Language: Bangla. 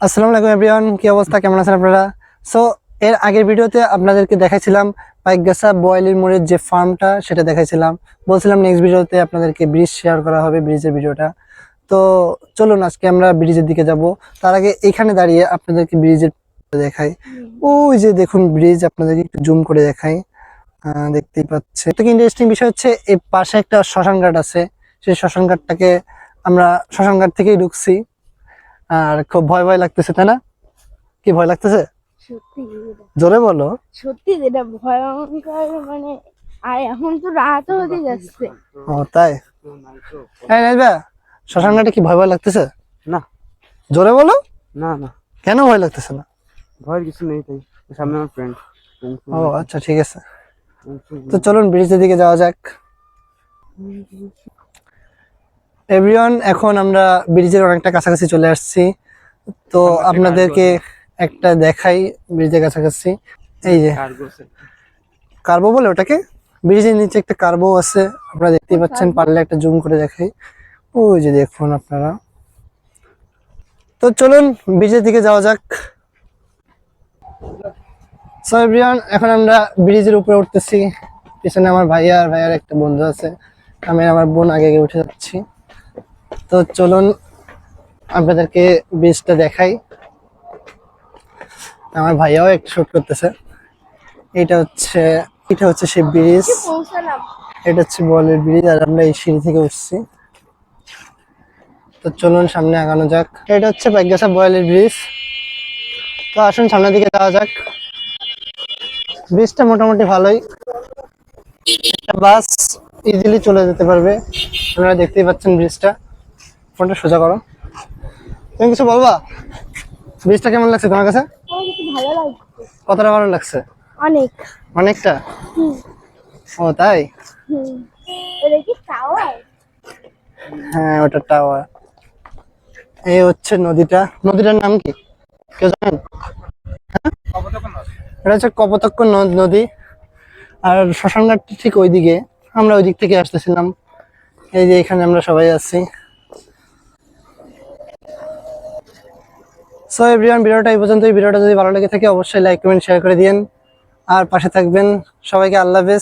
আসসালামু আলাইকুম এভরিওয়ান, কি অবস্থা, কেমন আছেন আপনারা? সো এর আগের ভিডিওতে আপনাদেরকে দেখাইছিলাম পাইকগাছা বয়েলির মোড়ের যে ফার্মটা, সেটা দেখাইছিলাম। বলছিলাম নেক্সট ভিডিওতে আপনাদেরকে ব্রিজ শেয়ার করা হবে, ব্রিজের ভিডিওটা। তো চলুন আজকে আমরা ব্রিজের দিকে যাব। তার আগে এখানে দাঁড়িয়ে আপনাদেরকে ব্রিজের দেখাই। ওই যে দেখুন ব্রিজ, আপনাদেরকে একটু জুম করে দেখাই। দেখতেই পাচ্ছে। তো ইন্টারেস্টিং বিষয় হচ্ছে এই পাশে একটা শ্মশান ঘাট আছে। সেই শ্মশান ঘাটটাকে আমরা শ্মশান ঘাট থেকেই ঢুকছি। আর খুব ভয় ভয় লাগতেছে, তাই না? কি ভয় লাগতেছে? সত্যি জোরে বলো। সত্যি যেটা ভয়ঙ্কর মানে। আর এখন তো রাত হতে যাচ্ছে। ও তাই? এই নাইবা, শ্মশান ঘাটে কি ভয় ভয় লাগতেছে? না জোরে বলো। না না, কেন ভয় লাগতেছে না? ভয়ের কিছু নেই, তাই সামনে আমার ফ্রেন্ড। ও আচ্ছা, ঠিক আছে। তো চলুন ব্রিজের দিকে যাওয়া যাক। এভরিওয়ান, এখন আমরা ব্রিজের অনেকটা কাছাকাছি চলে আসছি। তো আপনাদেরকে একটা দেখাই ব্রিজের কাছাকাছি। এই যে কার্বো বলে ওটাকে, ব্রিজের নিচে একটা কার্বো আছে, আপনারা দেখতেই পাচ্ছেন। পারলে একটা জুম করে দেখাই। ওই যে দেখুন আপনারা। তো চলুন ব্রিজের দিকে যাওয়া যাক। সো এভরিওয়ান, এখন আমরা ব্রিজের উপরে উঠতেছি। পিছনে আমার ভাইয়া আর ভাইয়ার একটা বন্ধু আছে। আমি আমার বোন আগে আগে উঠে যাচ্ছি। তো চলুন আপনাদেরকে ব্রিজটা দেখাই। আমার ভাইয়াও একটু শুট করতেছে। এটা হচ্ছে সেই ব্রিজ। পৌঁছালাম। এটা হচ্ছে বলের ব্রিজ, আর আমরা এই সিঁড়ি থেকে উঠছি। তো চলুন সামনে আগানো যাক। এটা হচ্ছে পাইকগাছা বয়েলের ব্রিজ। তো আসুন সামনের দিকে যাওয়া যাক। ব্রিজটা মোটামুটি ভালোই, একটা বাস ইজিলি চলে যেতে পারবে। আপনারা দেখতেই পাচ্ছেন ব্রিজটা। ফোনটা সোজা করো। তুমি কিছু বলবা? ব্রিজটা কেমন লাগছে তোমার কাছে? আমার কিছু ভালো লাগছে। কতটা ভালো লাগছে? অনেক। অনেকটা? হুম ও তাই? হুম। এটা কি টাওয়ার? হ্যাঁ, ওটা টাওয়ার। এই হচ্ছে নদীটা। নদীটার নাম কি কেউ জানেন? এটা হচ্ছে কপোতাক্ষ নদী। আর শ্মশানঘাট ঠিক ওইদিকে। আমরা ওই দিক থেকে আসতেছিলাম। এই যে এখানে আমরা সবাই আছি। সো এভরিওয়ান, ভিডিওটা এই পর্যন্ত। এই ভিডিওটা যদি ভালো লেগে থাকে অবশ্যই লাইক কমেন্ট শেয়ার করে দিন, আর পাশে থাকবেন। সবাইকে আল্লাহ হাফেজ।